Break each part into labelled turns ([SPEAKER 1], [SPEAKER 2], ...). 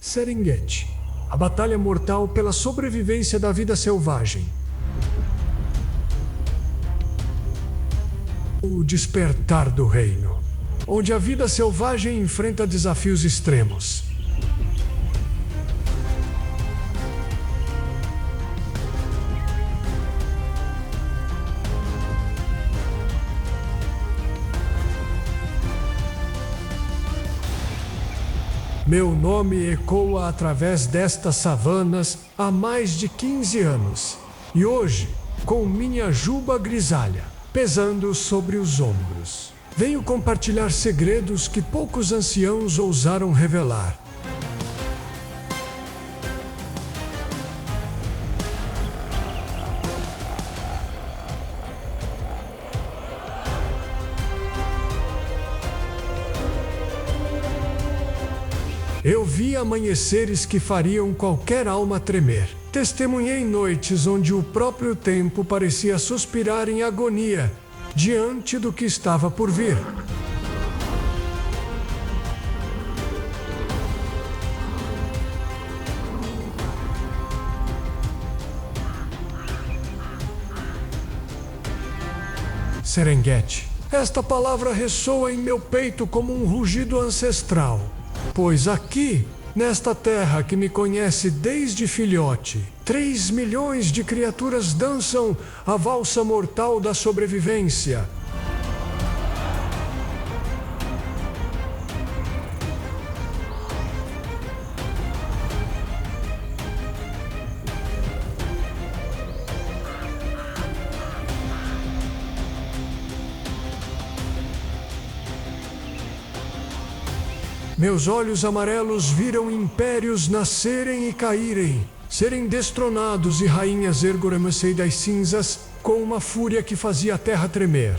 [SPEAKER 1] Serengeti. A batalha mortal pela sobrevivência da vida selvagem. O despertar do reino, onde a vida selvagem enfrenta desafios extremos. Meu nome ecoa através destas savanas há mais de 15 anos. E hoje, com minha juba grisalha pesando sobre os ombros, venho compartilhar segredos que poucos anciãos ousaram revelar. Eu vi amanheceres que fariam qualquer alma tremer. Testemunhei noites onde o próprio tempo parecia suspirar em agonia diante do que estava por vir. Serengeti. Esta palavra ressoa em meu peito como um rugido ancestral. Pois aqui, nesta terra que me conhece desde filhote, 3 milhões de criaturas dançam a valsa mortal da sobrevivência. Meus olhos amarelos viram impérios nascerem e caírem, serem destronados e rainhas erguerem-se das cinzas com uma fúria que fazia a terra tremer.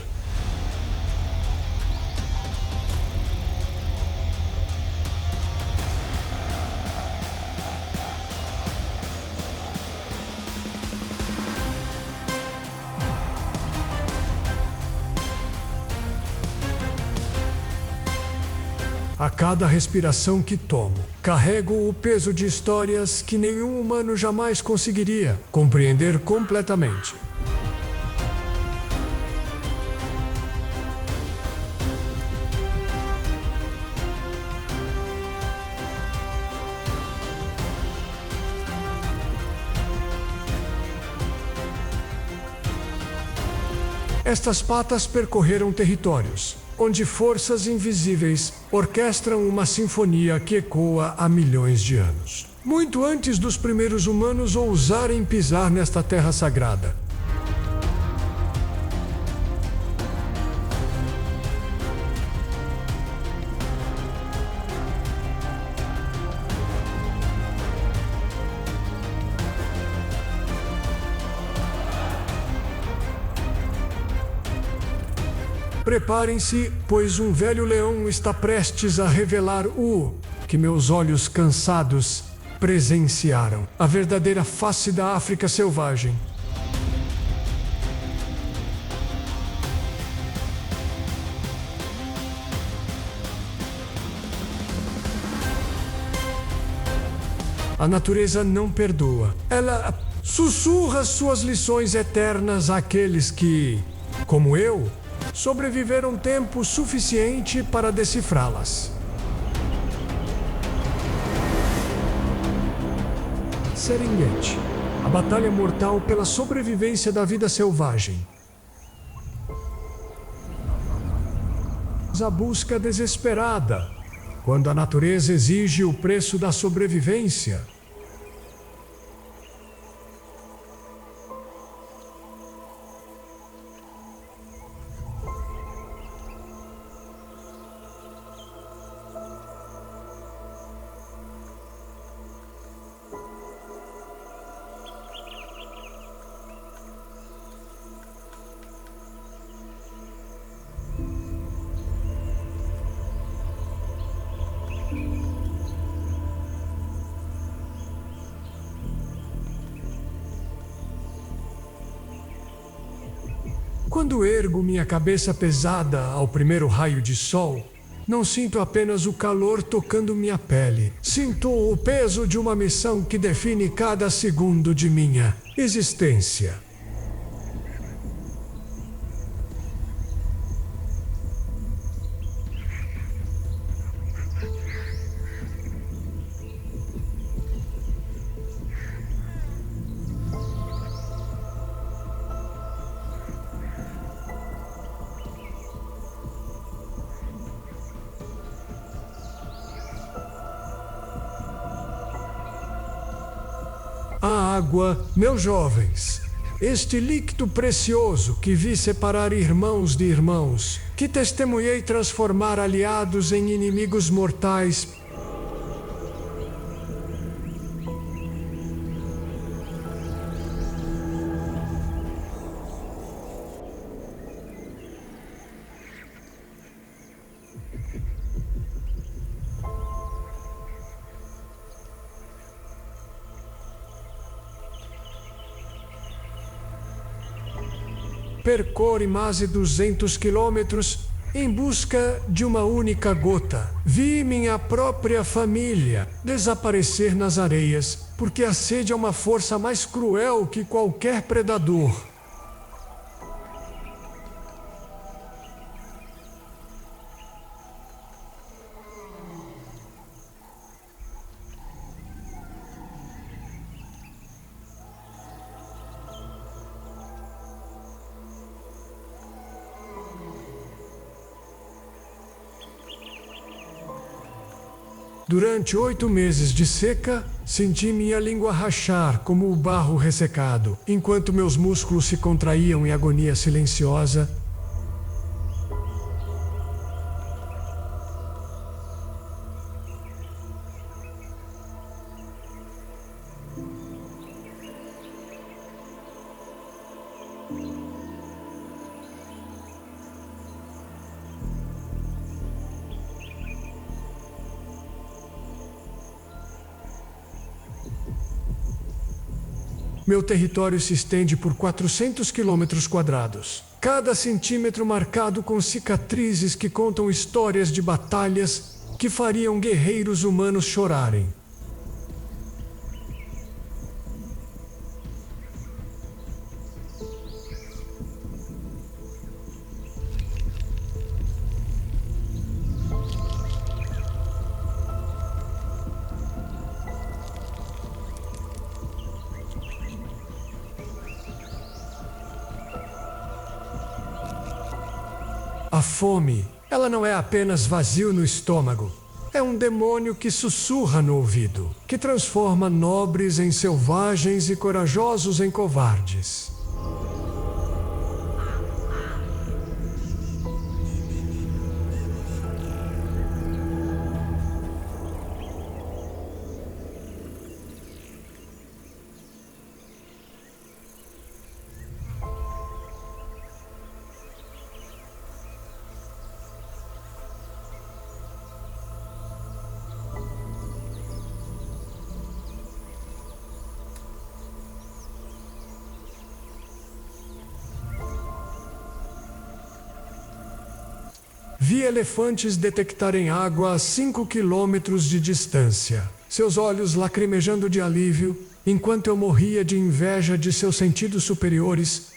[SPEAKER 1] A cada respiração que tomo, carrego o peso de histórias que nenhum humano jamais conseguiria compreender completamente. Estas patas percorreram territórios onde forças invisíveis orquestram uma sinfonia que ecoa há milhões de anos. Muito antes dos primeiros humanos ousarem pisar nesta terra sagrada. Preparem-se, pois um velho leão está prestes a revelar o que meus olhos cansados presenciaram. A verdadeira face da África selvagem. A natureza não perdoa. Ela sussurra suas lições eternas àqueles que, como eu, sobreviveram tempo suficiente para decifrá-las. Serengeti. A batalha mortal pela sobrevivência da vida selvagem. A busca desesperada, quando a natureza exige o preço da sobrevivência. Quando ergo minha cabeça pesada ao primeiro raio de sol, Não sinto apenas o calor tocando minha pele. Sinto o peso de uma missão que define cada segundo de minha existência. A água, meus jovens, este líquido precioso que vi separar irmãos de irmãos, que testemunhei transformar aliados em inimigos mortais. Percorre mais de 200 quilômetros em busca de uma única gota. Vi minha própria família desaparecer nas areias, porque a sede é uma força mais cruel que qualquer predador. Durante 8 meses de seca, senti minha língua rachar como o barro ressecado, enquanto meus músculos se contraíam em agonia silenciosa. Meu território se estende por 400 quilômetros quadrados. Cada centímetro marcado com cicatrizes que contam histórias de batalhas que fariam guerreiros humanos chorarem. A fome, ela não é apenas vazio no estômago. É um demônio que sussurra no ouvido, que transforma nobres em selvagens e corajosos em covardes. Vi elefantes detectarem água a 5 quilômetros de distância, seus olhos lacrimejando de alívio, enquanto eu morria de inveja de seus sentidos superiores.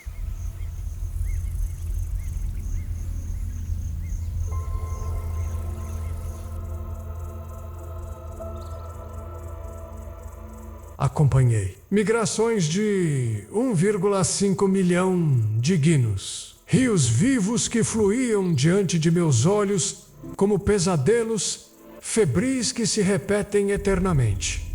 [SPEAKER 1] Acompanhei migrações de 1,5 milhão de guinos. Rios vivos que fluíam diante de meus olhos como pesadelos febris que se repetem eternamente.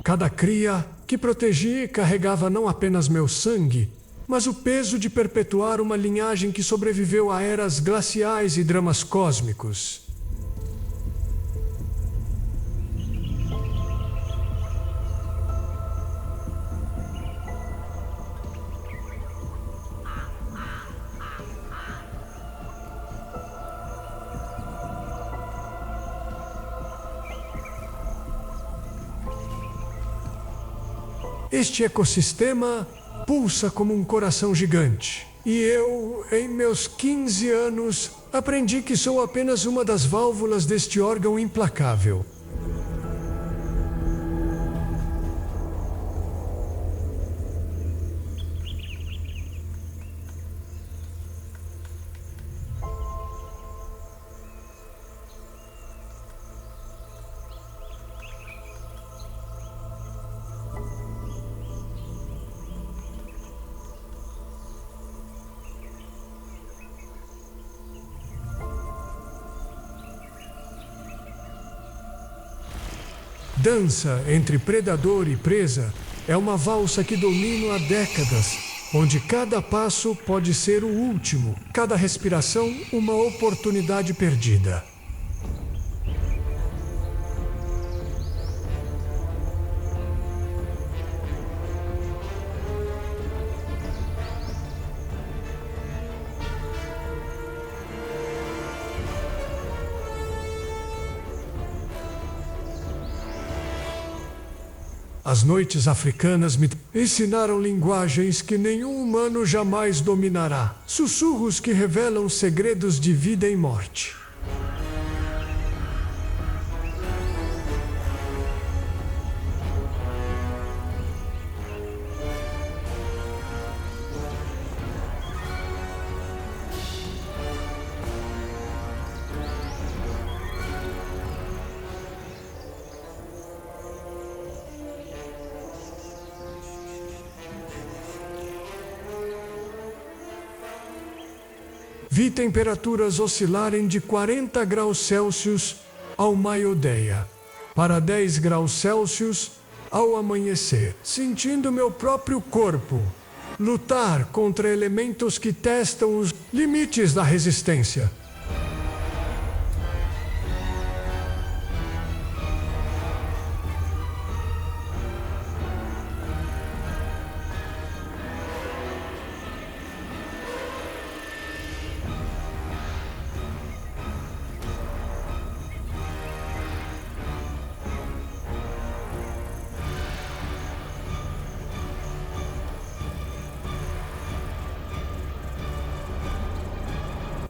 [SPEAKER 1] Cada cria que protegi carregava não apenas meu sangue, mas o peso de perpetuar uma linhagem que sobreviveu a eras glaciais e dramas cósmicos. Este ecossistema pulsa como um coração gigante. E eu, em meus 15 anos, aprendi que sou apenas uma das válvulas deste órgão implacável. Dança entre predador e presa é uma valsa que domino há décadas, onde cada passo pode ser o último, cada respiração uma oportunidade perdida. As noites africanas me ensinaram linguagens que nenhum humano jamais dominará. Sussurros que revelam segredos de vida e morte. Vi temperaturas oscilarem de 40 graus Celsius ao meio-dia para 10 graus Celsius ao amanhecer, sentindo meu próprio corpo lutar contra elementos que testam os limites da resistência.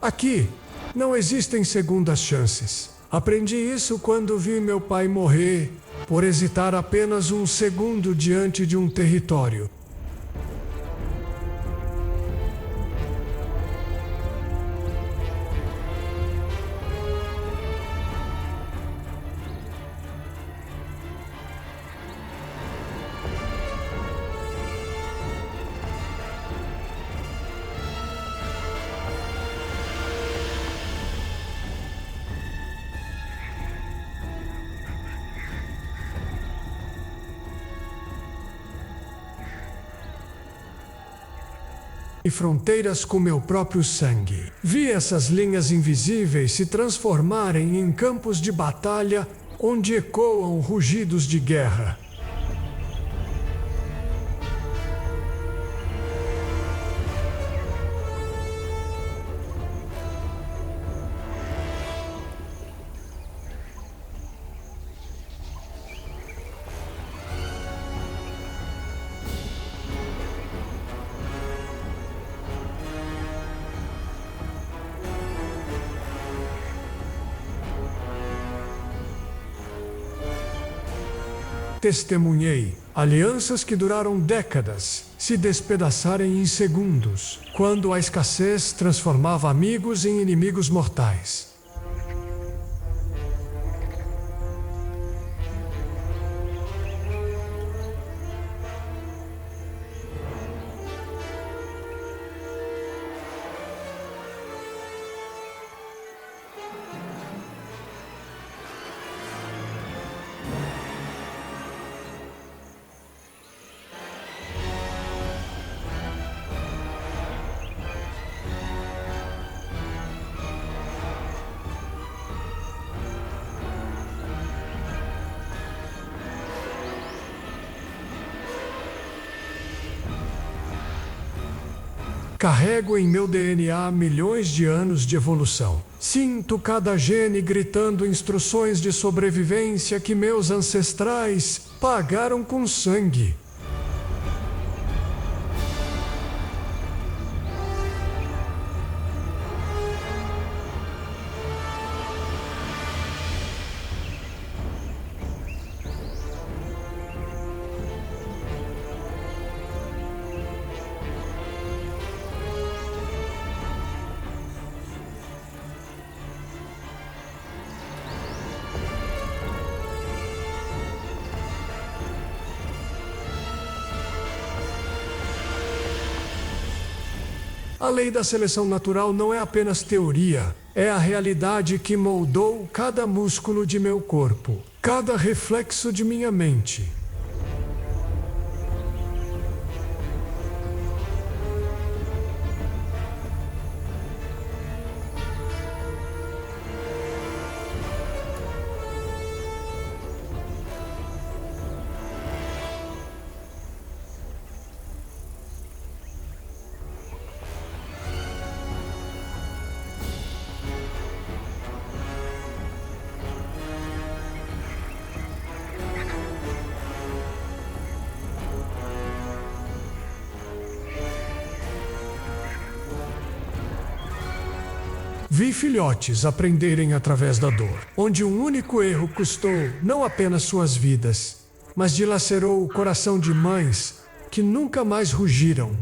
[SPEAKER 1] Aqui não existem segundas chances. Aprendi isso quando vi meu pai morrer por hesitar apenas um segundo diante de um território. E fronteiras com meu próprio sangue. Vi essas linhas invisíveis se transformarem em campos de batalha onde ecoam rugidos de guerra. Testemunhei alianças que duraram décadas se despedaçarem em segundos, quando a escassez transformava amigos em inimigos mortais. Carrego em meu DNA milhões de anos de evolução. Sinto cada gene gritando instruções de sobrevivência que meus ancestrais pagaram com sangue. A lei da seleção natural não é apenas teoria, é a realidade que moldou cada músculo de meu corpo, cada reflexo de minha mente. Vi filhotes aprenderem através da dor, onde um único erro custou não apenas suas vidas, mas dilacerou o coração de mães que nunca mais rugiram.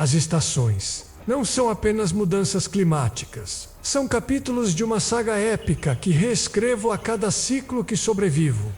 [SPEAKER 1] As estações não são apenas mudanças climáticas. São capítulos de uma saga épica que reescrevo a cada ciclo que sobrevivo.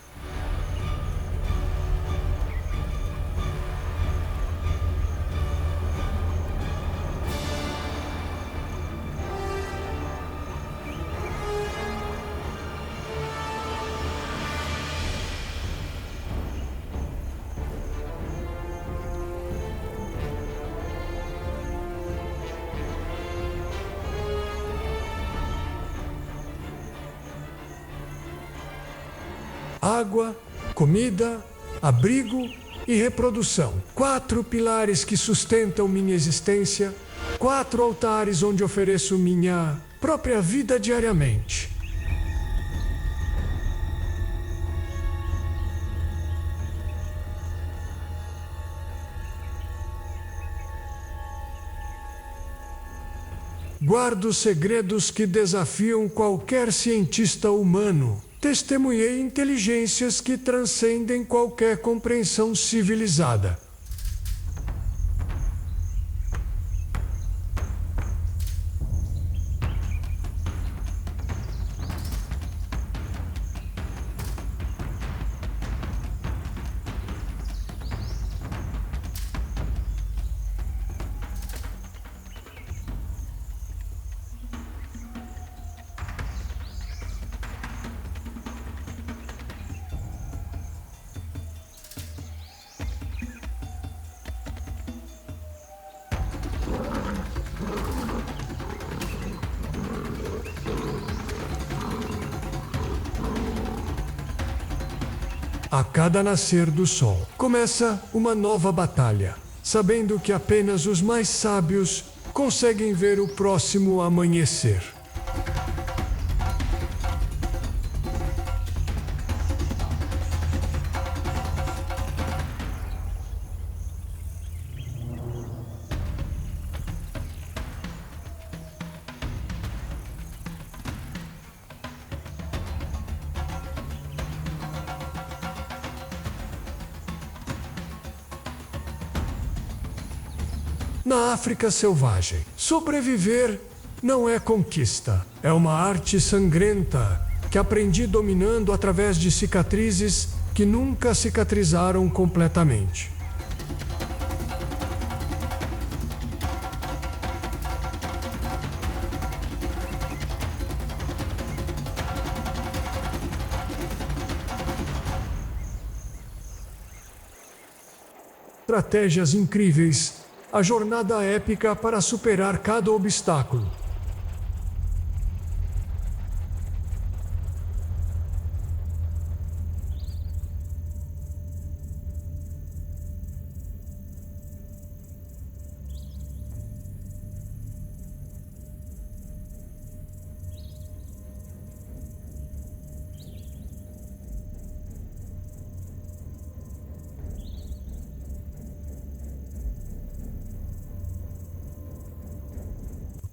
[SPEAKER 1] Água, comida, abrigo e reprodução. 4 pilares que sustentam minha existência. 4 altares onde ofereço minha própria vida diariamente. Guardo segredos que desafiam qualquer cientista humano. Testemunhei inteligências que transcendem qualquer compreensão civilizada. A cada nascer do sol, começa uma nova batalha, sabendo que apenas os mais sábios conseguem ver o próximo amanhecer. Na África selvagem, sobreviver não é conquista. É uma arte sangrenta que aprendi dominando através de cicatrizes que nunca cicatrizaram completamente. Estratégias incríveis. A jornada épica para superar cada obstáculo.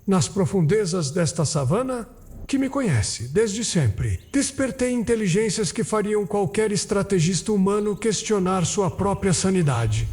[SPEAKER 1] Nas profundezas desta savana, que me conhece desde sempre, despertei inteligências que fariam qualquer estrategista humano questionar sua própria sanidade.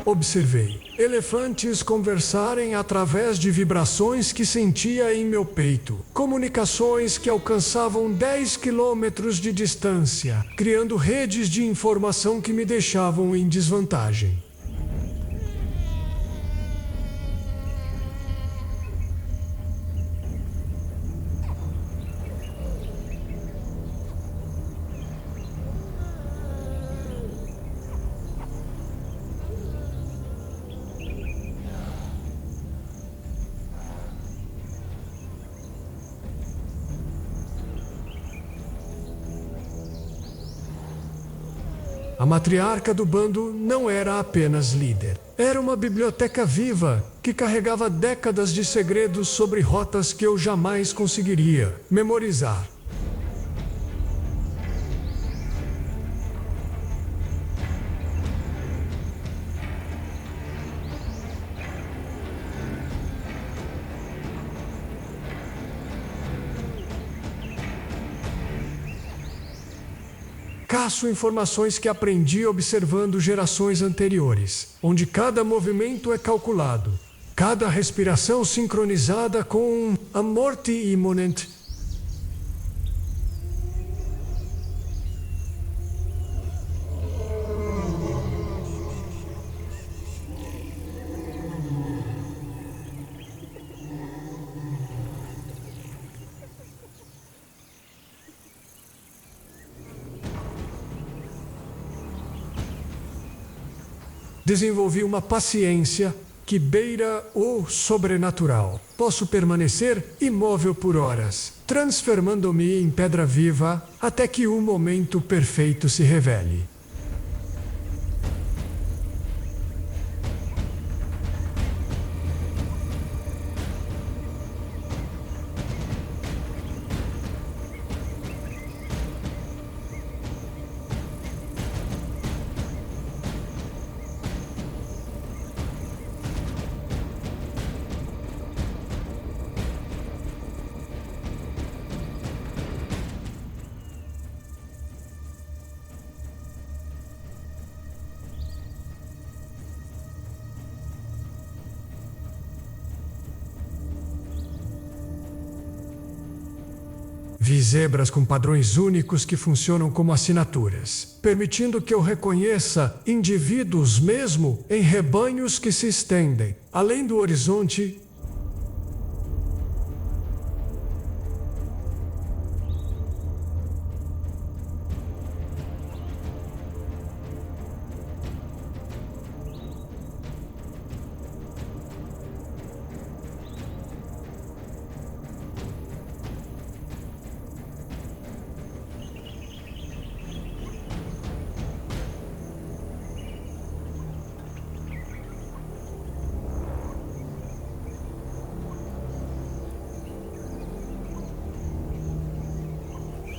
[SPEAKER 1] Observei elefantes conversarem através de vibrações que sentia em meu peito. Comunicações que alcançavam 10 quilômetros de distância, criando redes de informação que me deixavam em desvantagem. A matriarca do bando não era apenas líder. Era uma biblioteca viva que carregava décadas de segredos sobre rotas que eu jamais conseguiria memorizar. Caço informações que aprendi observando gerações anteriores, onde cada movimento é calculado, cada respiração sincronizada com a morte iminente. Desenvolvi uma paciência que beira o sobrenatural. Posso permanecer imóvel por horas, transformando-me em pedra viva até que o momento perfeito se revele. Vi zebras com padrões únicos que funcionam como assinaturas, permitindo que eu reconheça indivíduos mesmo em rebanhos que se estendem além do horizonte.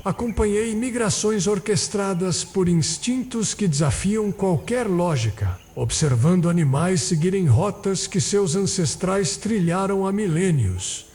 [SPEAKER 1] Acompanhei migrações orquestradas por instintos que desafiam qualquer lógica, observando animais seguirem rotas que seus ancestrais trilharam há milênios.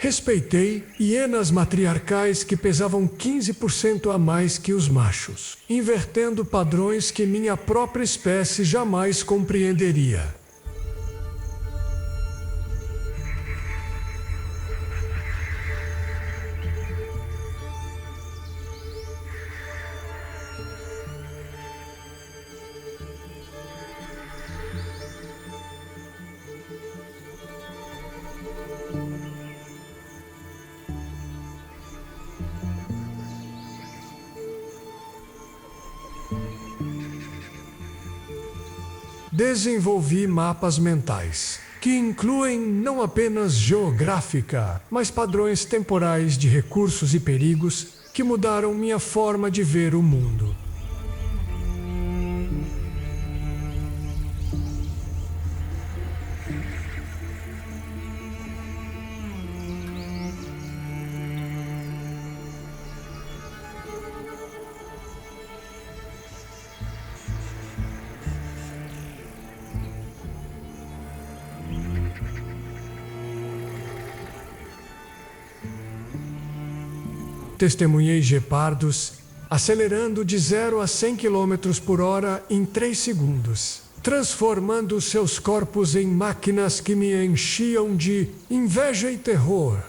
[SPEAKER 1] Respeitei hienas matriarcais que pesavam 15% a mais que os machos, invertendo padrões que minha própria espécie jamais compreenderia. desenvolvi mapas mentais, que incluem não apenas geográfica, mas padrões temporais de recursos e perigos que mudaram minha forma de ver o mundo. Testemunhei guepardos acelerando de 0 a 100 km por hora em 3 segundos, transformando seus corpos em máquinas que me enchiam de inveja e terror.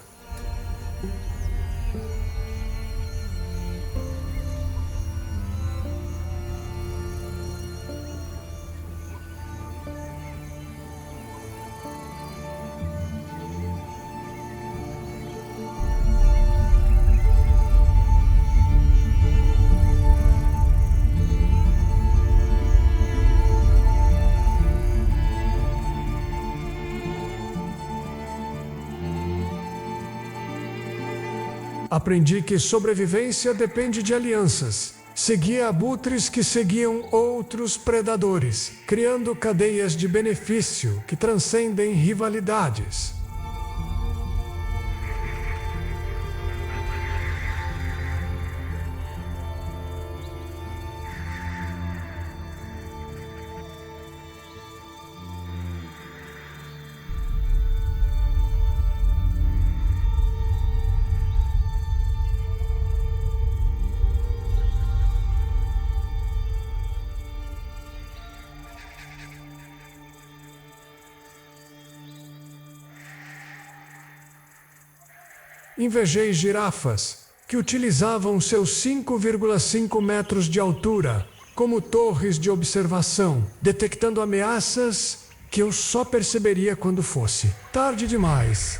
[SPEAKER 1] Aprendi que sobrevivência depende de alianças. Seguia abutres que seguiam outros predadores, criando cadeias de benefício que transcendem rivalidades. Invejei girafas, que utilizavam seus 5,5 metros de altura como torres de observação, detectando ameaças que eu só perceberia quando fosse tarde demais.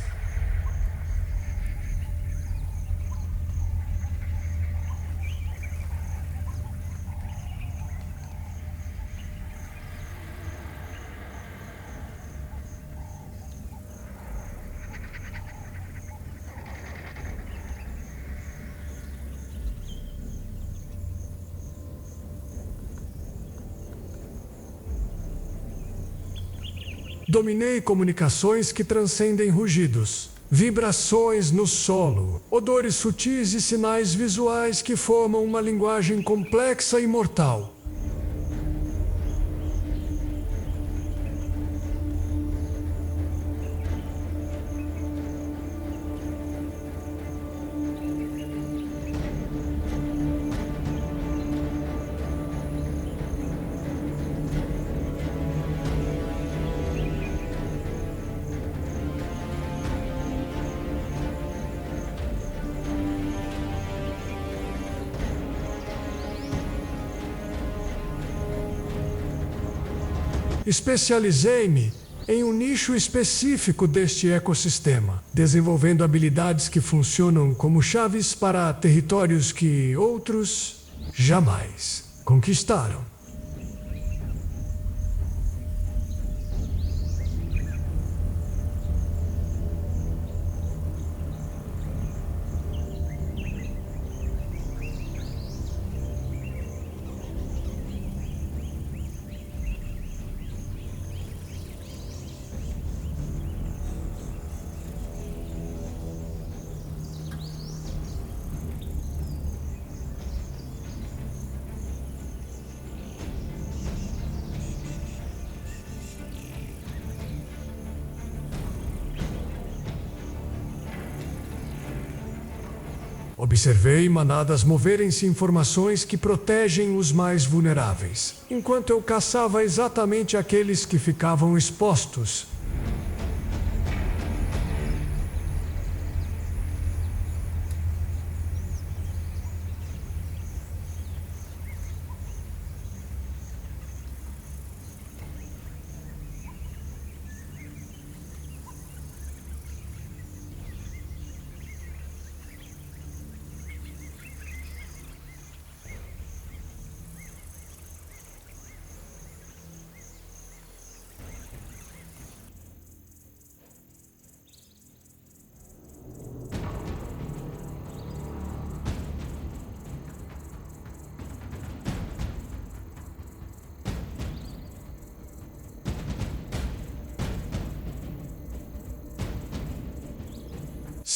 [SPEAKER 1] Dominei comunicações que transcendem rugidos, vibrações no solo, odores sutis e sinais visuais que formam uma linguagem complexa e mortal. Especializei-me em um nicho específico deste ecossistema, desenvolvendo habilidades que funcionam como chaves para territórios que outros jamais conquistaram. Observei manadas moverem-se em formações que protegem os mais vulneráveis, enquanto eu caçava exatamente aqueles que ficavam expostos.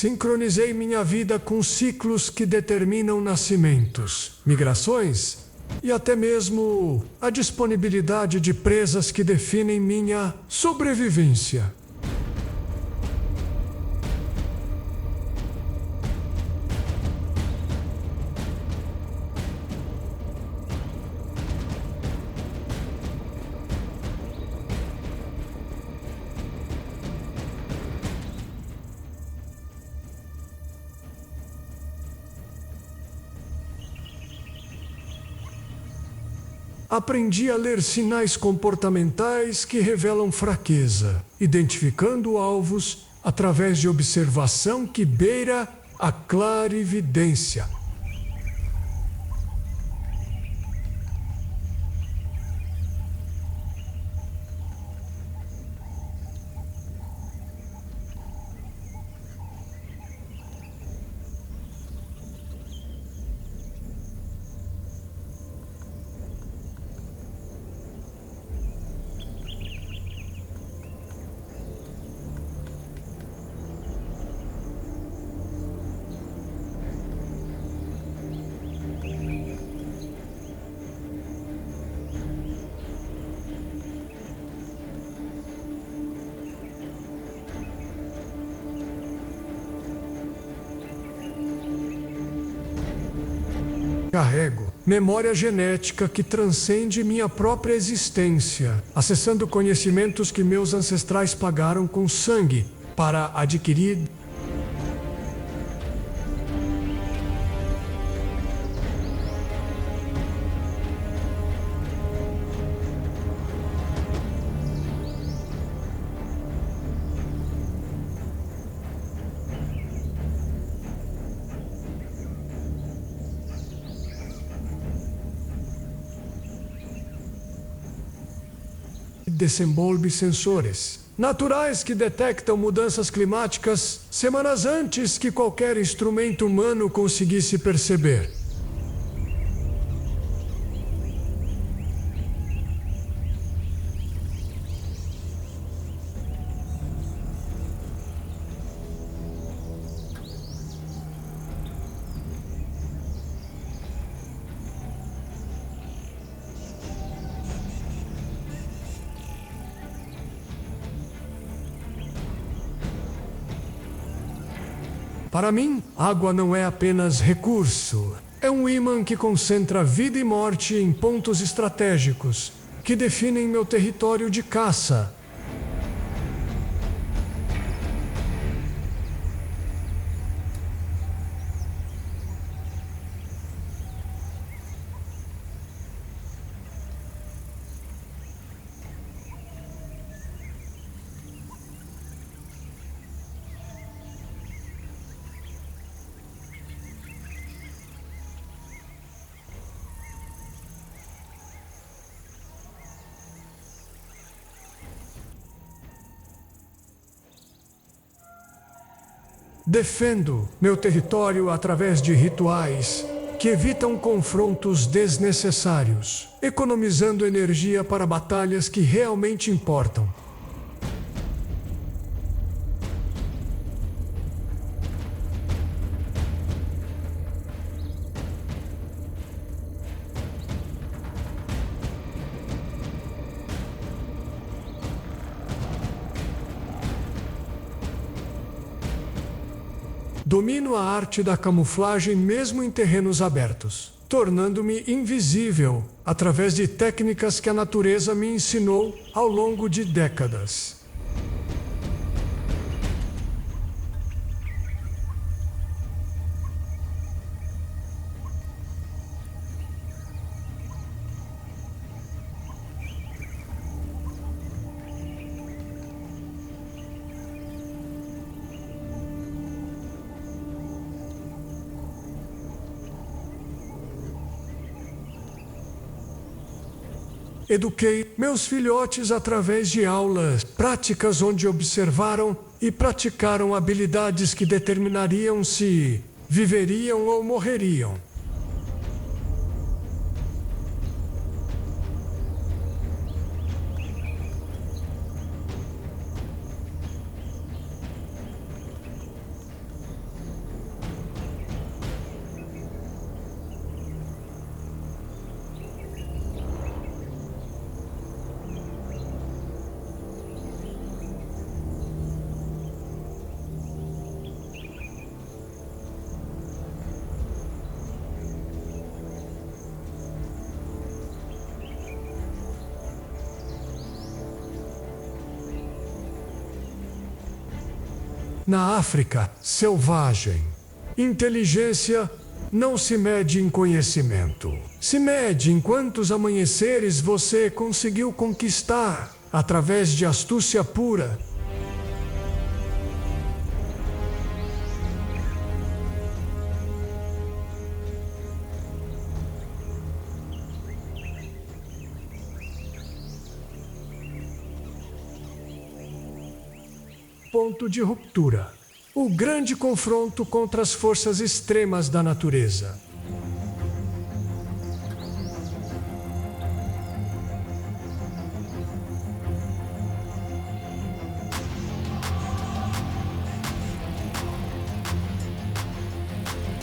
[SPEAKER 1] Sincronizei minha vida com ciclos que determinam nascimentos, migrações e até mesmo a disponibilidade de presas que definem minha sobrevivência. Aprendi a ler sinais comportamentais que revelam fraqueza, identificando alvos através de observação que beira a clarividência. Carrego memória genética que transcende minha própria existência, acessando conhecimentos que meus ancestrais pagaram com sangue para adquirir. Desenvolve sensores naturais que detectam mudanças climáticas semanas antes que qualquer instrumento humano conseguisse perceber. Para mim, água não é apenas recurso. É um ímã que concentra vida e morte em pontos estratégicos, que definem meu território de caça. Defendo meu território através de rituais que evitam confrontos desnecessários, economizando energia para batalhas que realmente importam. Domino a arte da camuflagem mesmo em terrenos abertos, tornando-me invisível através de técnicas que a natureza me ensinou ao longo de décadas. Eduquei meus filhotes através de aulas práticas onde observaram e praticaram habilidades que determinariam se viveriam ou morreriam. na África selvagem. Inteligência não se mede em conhecimento. Se mede em quantos amanheceres você conseguiu conquistar através de astúcia pura. Ponto de ruptura. O grande confronto contra as forças extremas da natureza.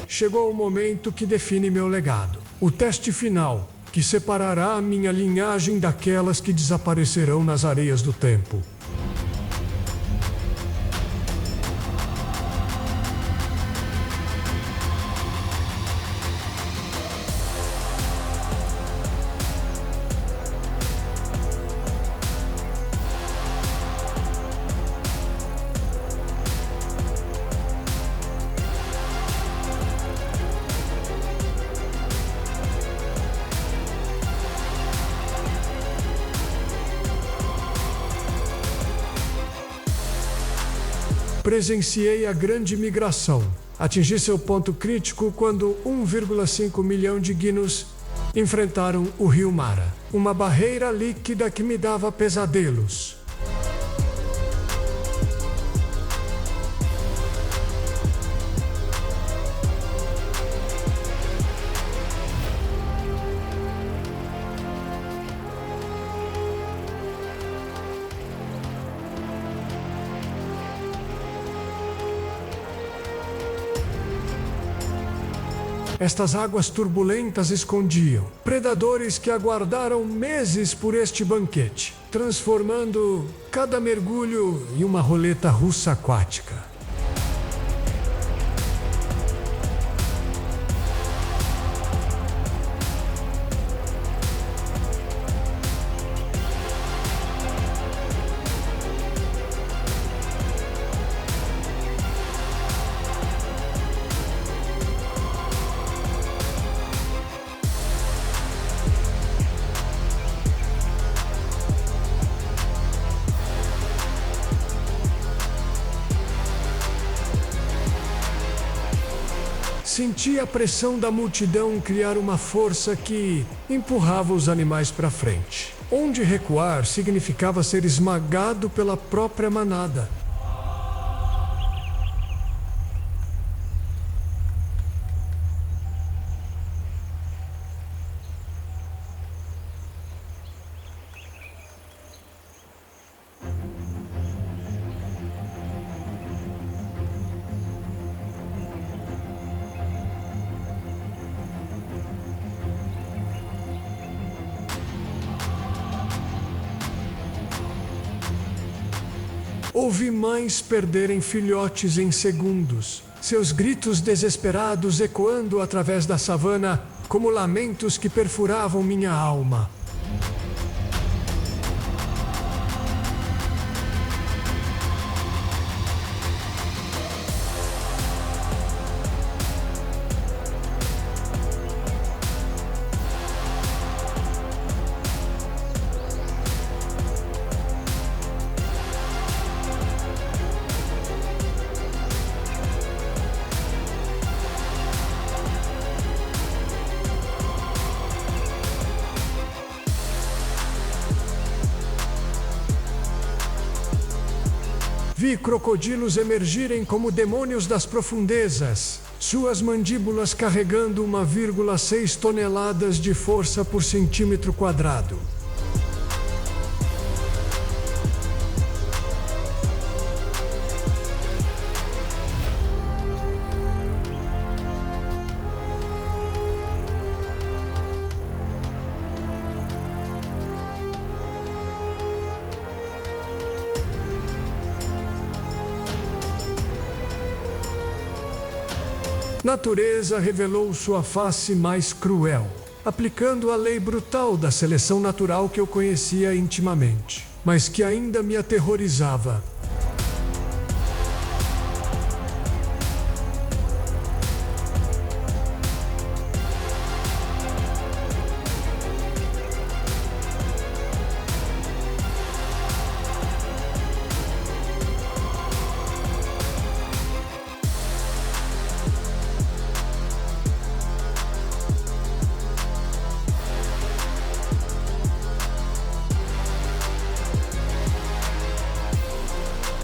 [SPEAKER 1] Chegou o momento que define meu legado. O teste final, que separará a minha linhagem daquelas que desaparecerão nas areias do tempo. Presenciei a grande migração. Atingi seu ponto crítico quando 1,5 milhão de Gnos enfrentaram o rio Mara, uma barreira líquida que me dava pesadelos. Estas águas turbulentas escondiam predadores que aguardaram meses por este banquete, transformando cada mergulho em uma roleta russa aquática. Senti a pressão da multidão criar uma força que empurrava os animais para frente. Onde recuar significava ser esmagado pela própria manada. Ouvi mães perderem filhotes em segundos, seus gritos desesperados ecoando através da savana como lamentos que perfuravam minha alma. Vi crocodilos emergirem como demônios das profundezas, suas mandíbulas carregando 1,6 toneladas de força por centímetro quadrado. Natureza revelou sua face mais cruel, aplicando a lei brutal da seleção natural que eu conhecia intimamente, mas que ainda me aterrorizava.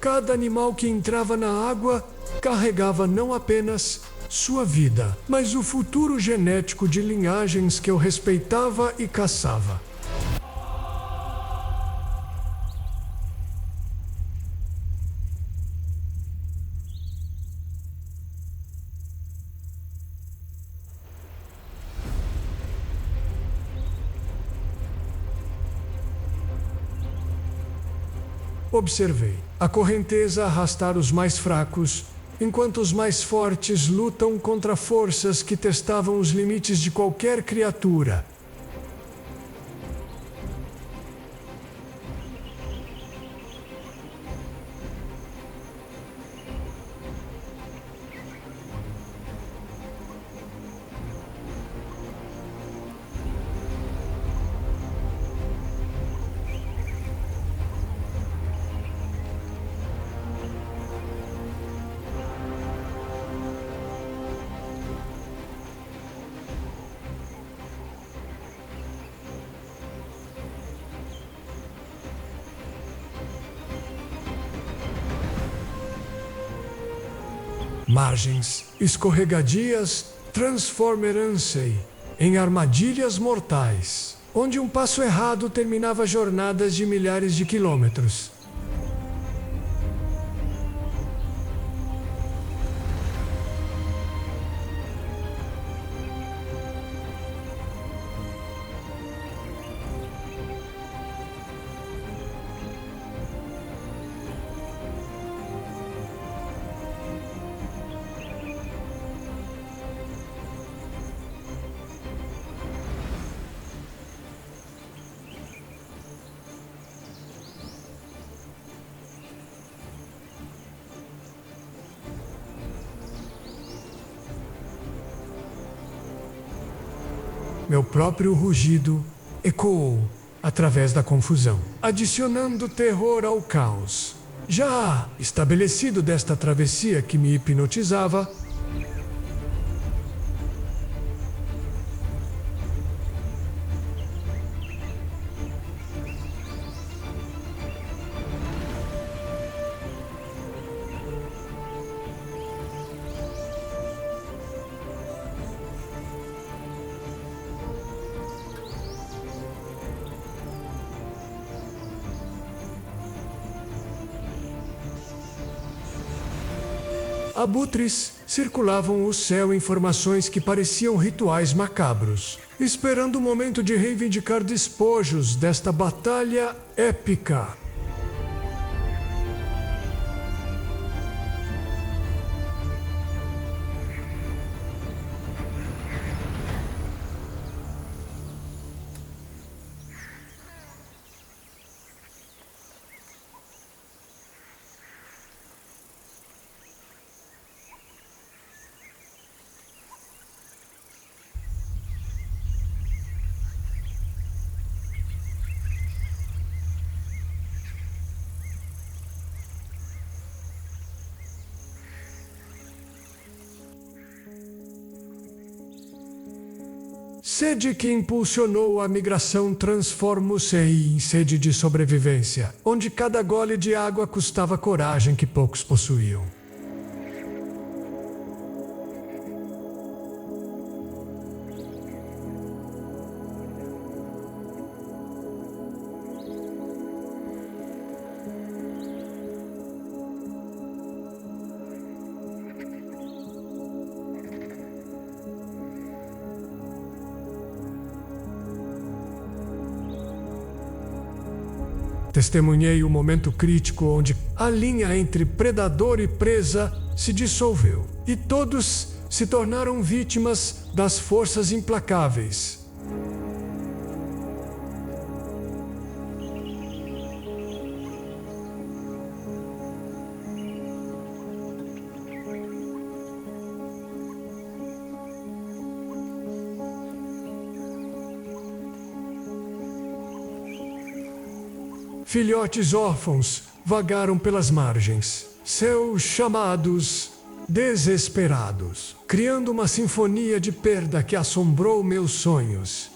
[SPEAKER 1] Cada animal que entrava na água carregava não apenas sua vida, mas o futuro genético de linhagens que eu respeitava e caçava. Observei a correnteza arrastar os mais fracos, enquanto os mais fortes lutam contra forças que testavam os limites de qualquer criatura. Margens escorregadias transformaram-se em armadilhas mortais, onde um passo errado terminava jornadas de milhares de quilômetros. Meu próprio rugido ecoou através da confusão, adicionando terror ao caos. Já estabelecido desta travessia que me hipnotizava, abutres circulavam o céu em formações que pareciam rituais macabros, esperando o momento de reivindicar despojos desta batalha épica. Sede que impulsionou a migração transformou-se em sede de sobrevivência, onde cada gole de água custava coragem que poucos possuíam. Testemunhei o momento crítico onde a linha entre predador e presa se dissolveu e todos se tornaram vítimas das forças implacáveis. Filhotes órfãos vagaram pelas margens, seus chamados desesperados, criando uma sinfonia de perda que assombrou meus sonhos.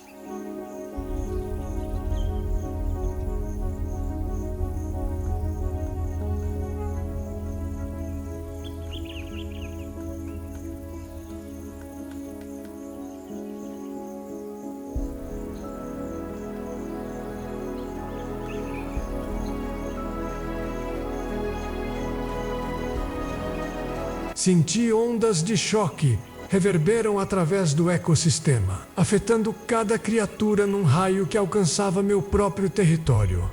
[SPEAKER 1] Senti ondas de choque reverberam através do ecossistema, afetando cada criatura num raio que alcançava meu próprio território.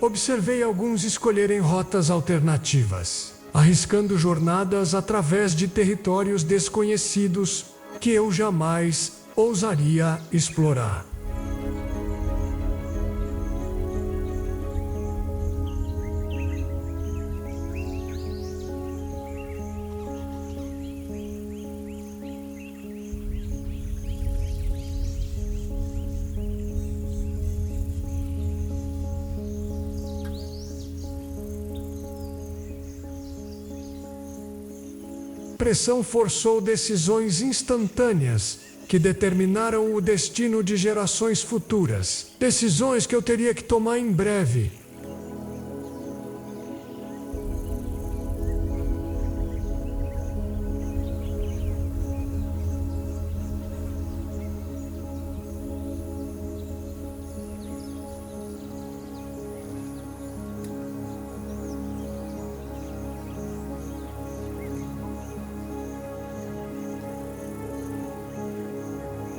[SPEAKER 1] Observei alguns escolherem rotas alternativas, arriscando jornadas através de territórios desconhecidos que eu jamais ousaria explorar. Pressão forçou decisões instantâneas que determinaram o destino de gerações futuras. Decisões que eu teria que tomar em breve.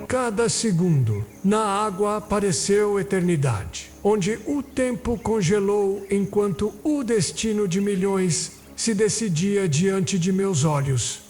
[SPEAKER 1] Cada segundo na água pareceu eternidade, onde o tempo congelou enquanto o destino de milhões se decidia diante de meus olhos.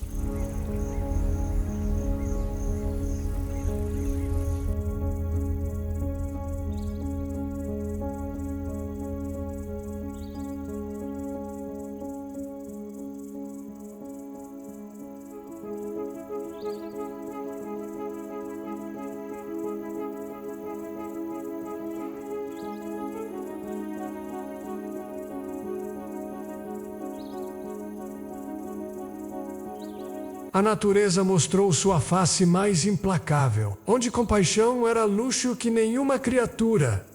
[SPEAKER 1] A natureza mostrou sua face mais implacável, onde compaixão era luxo que nenhuma criatura,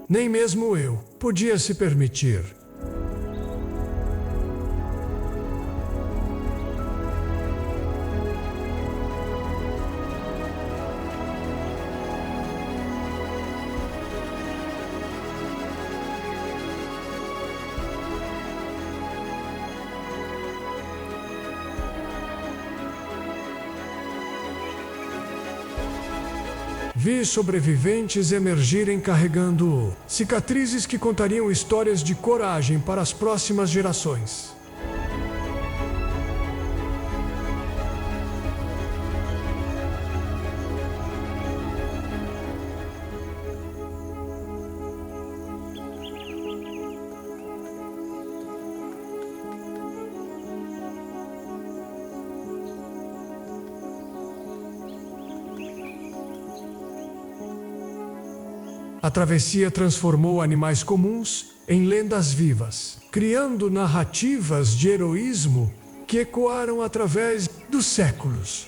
[SPEAKER 1] nem mesmo eu, podia se permitir. Vi sobreviventes emergirem carregando cicatrizes que contariam histórias de coragem para as próximas gerações. A travessia transformou animais comuns em lendas vivas, criando narrativas de heroísmo que ecoaram através dos séculos.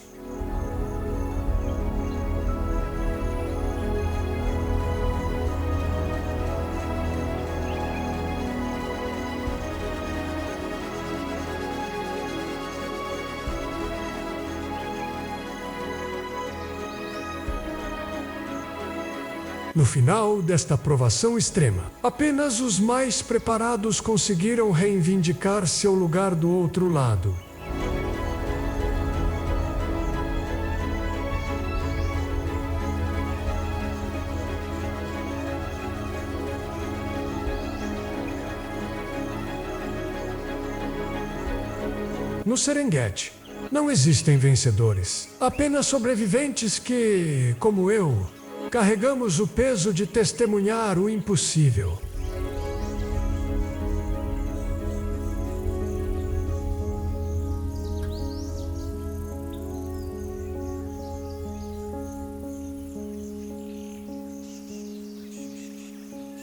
[SPEAKER 1] No final desta provação extrema, apenas os mais preparados conseguiram reivindicar seu lugar do outro lado. No Serengeti, não existem vencedores, apenas sobreviventes que, como eu, carregamos o peso de testemunhar o impossível.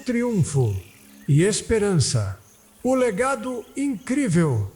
[SPEAKER 1] Triunfo e esperança. O legado incrível.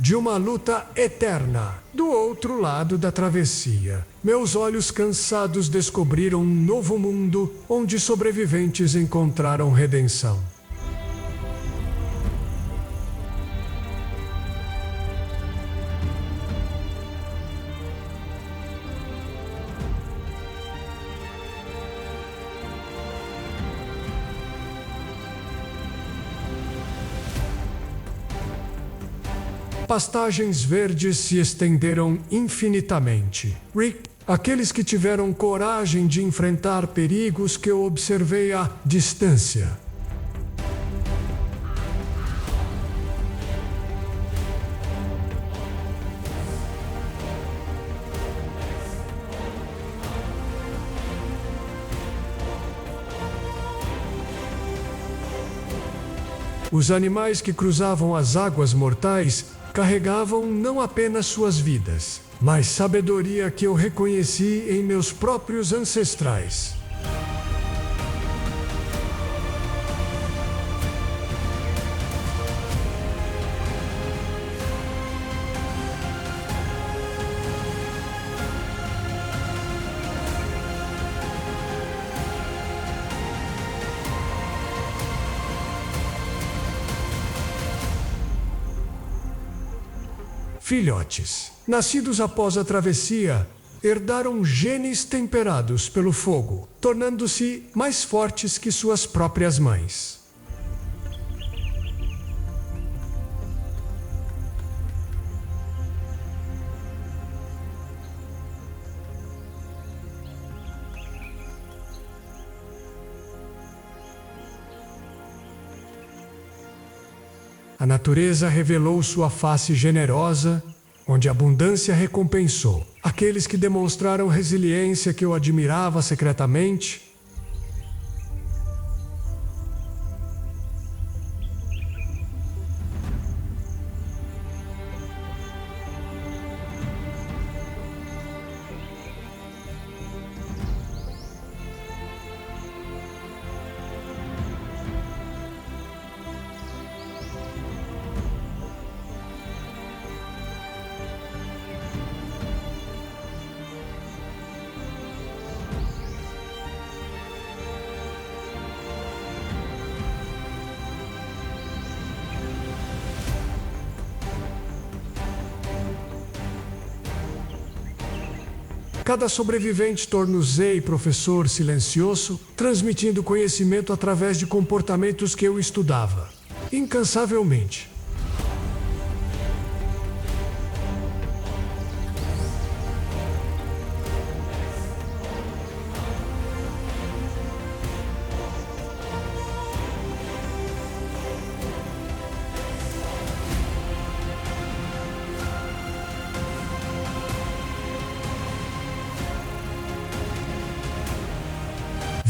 [SPEAKER 1] de uma luta eterna. Do outro lado da travessia, meus olhos cansados descobriram um novo mundo onde sobreviventes encontraram redenção. Pastagens verdes se estenderam infinitamente. Rick, aqueles que tiveram coragem de enfrentar perigos que eu observei à distância. Os animais que cruzavam as águas mortais carregavam não apenas suas vidas, mas sabedoria que eu reconheci em meus próprios ancestrais. Filhotes, nascidos após a travessia, herdaram genes temperados pelo fogo, tornando-se mais fortes que suas próprias mães. A natureza revelou sua face generosa, onde a abundância recompensou aqueles que demonstraram resiliência que eu admirava secretamente. Cada sobrevivente tornou-se professor silencioso, transmitindo conhecimento através de comportamentos que eu estudava, incansavelmente.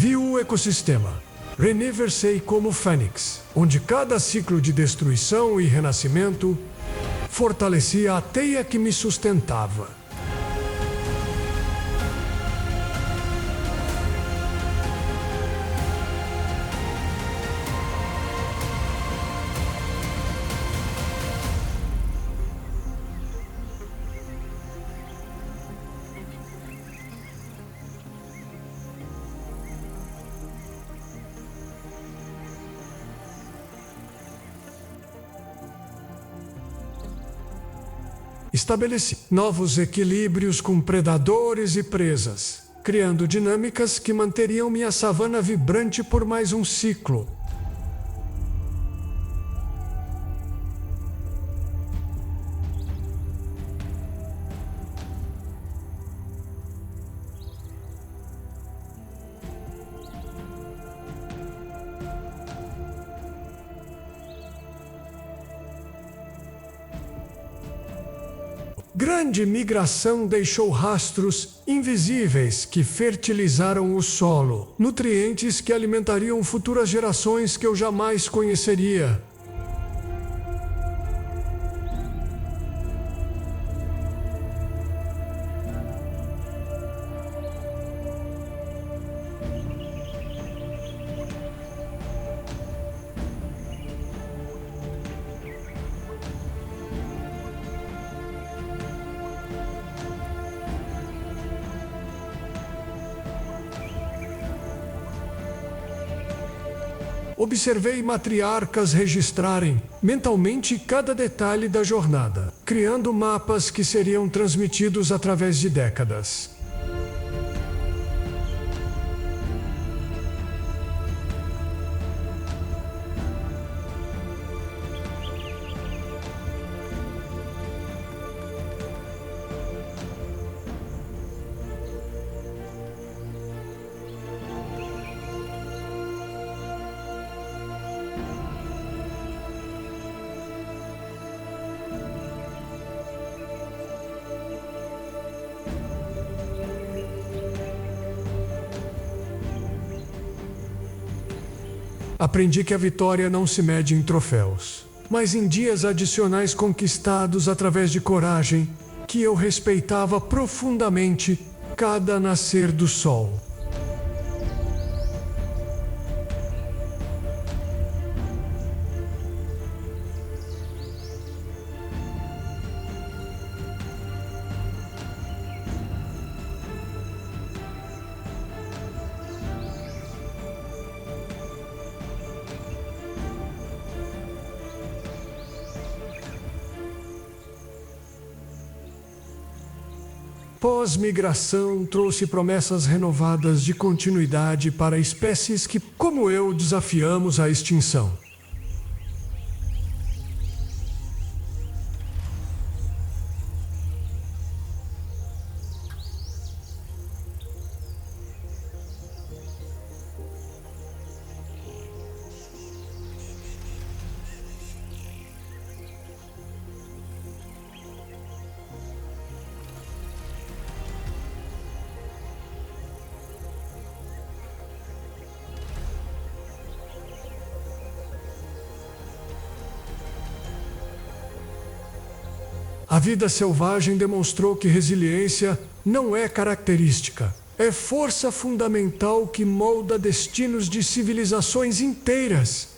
[SPEAKER 1] Vi o ecossistema. Reniversei como Fênix, onde cada ciclo de destruição e renascimento fortalecia a teia que me sustentava. Estabeleci novos equilíbrios com predadores e presas, criando dinâmicas que manteriam minha savana vibrante por mais um ciclo. Grande migração deixou rastros invisíveis que fertilizaram o solo, nutrientes que alimentariam futuras gerações que eu jamais conheceria. Observei matriarcas registrarem mentalmente cada detalhe da jornada, criando mapas que seriam transmitidos através de décadas. Aprendi que a vitória não se mede em troféus, mas em dias adicionais conquistados através de coragem, que eu respeitava profundamente cada nascer do sol. Pós-migração trouxe promessas renovadas de continuidade para espécies que, como eu, desafiamos a extinção. A vida selvagem demonstrou que resiliência não é característica, é força fundamental que molda destinos de civilizações inteiras.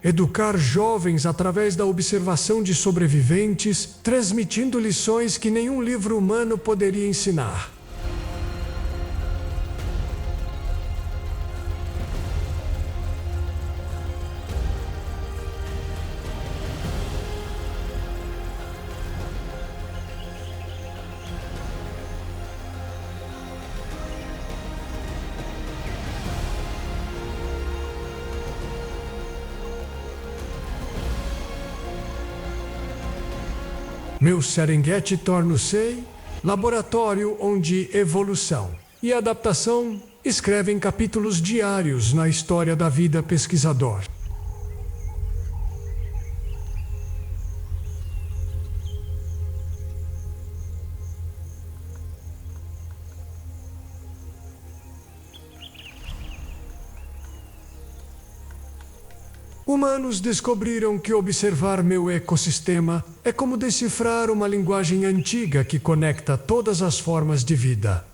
[SPEAKER 1] Educar jovens através da observação de sobreviventes, transmitindo lições que nenhum livro humano poderia ensinar. Meu Serengeti torna-se laboratório onde evolução e adaptação escrevem capítulos diários na história da vida pesquisador. Humanos descobriram que observar meu ecossistema é como decifrar uma linguagem antiga que conecta todas as formas de vida.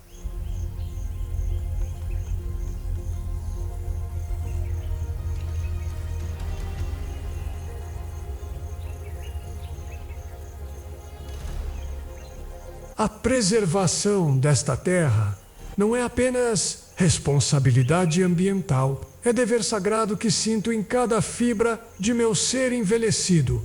[SPEAKER 1] A preservação desta terra não é apenas responsabilidade ambiental, é dever sagrado que sinto em cada fibra de meu ser envelhecido.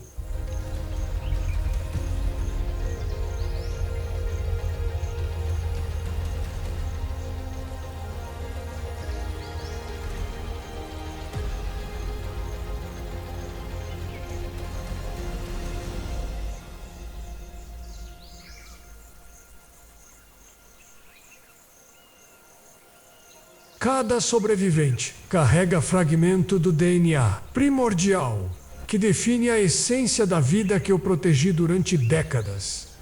[SPEAKER 1] Cada sobrevivente carrega fragmento do DNA primordial que define a essência da vida que eu protegi durante décadas.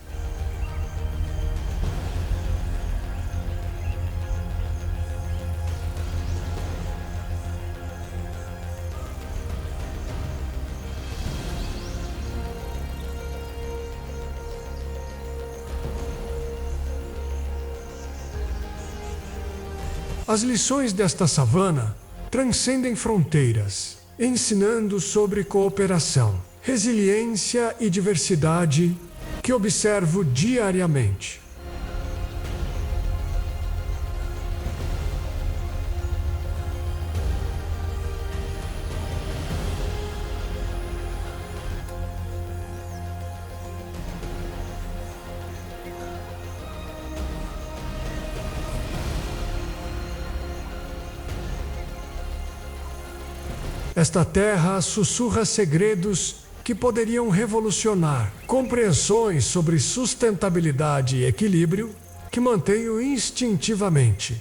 [SPEAKER 1] As lições desta savana transcendem fronteiras, ensinando sobre cooperação, resiliência e diversidade que observo diariamente. Esta terra sussurra segredos que poderiam revolucionar compreensões sobre sustentabilidade e equilíbrio que mantenho instintivamente.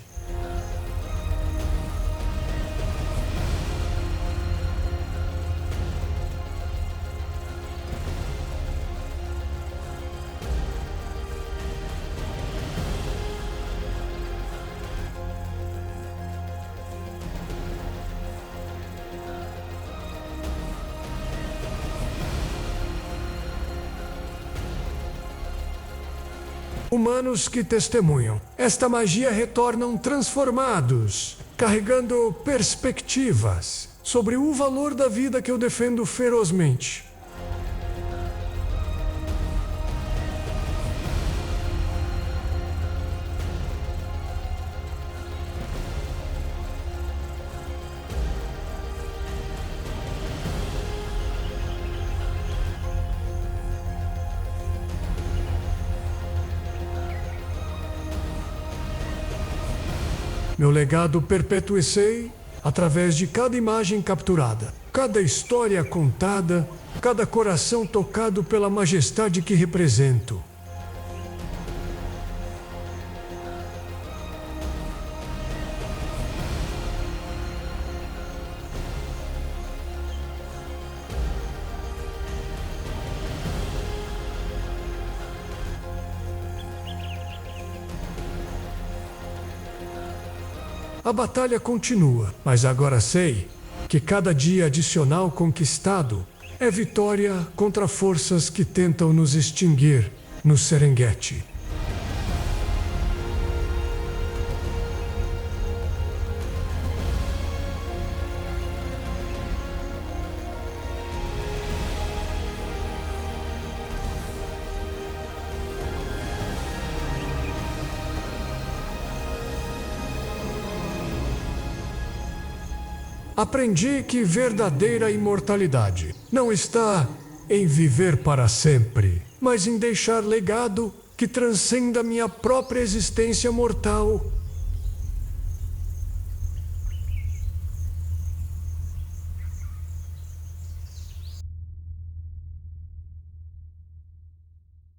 [SPEAKER 1] Humanos que testemunham esta magia retornam transformados, carregando perspectivas sobre o valor da vida que eu defendo ferozmente. Meu legado perpetuei através de cada imagem capturada, cada história contada, cada coração tocado pela majestade que represento. A batalha continua, mas agora sei que cada dia adicional conquistado é vitória contra forças que tentam nos extinguir no Serengeti. Aprendi que verdadeira imortalidade não está em viver para sempre, mas em deixar legado que transcenda minha própria existência mortal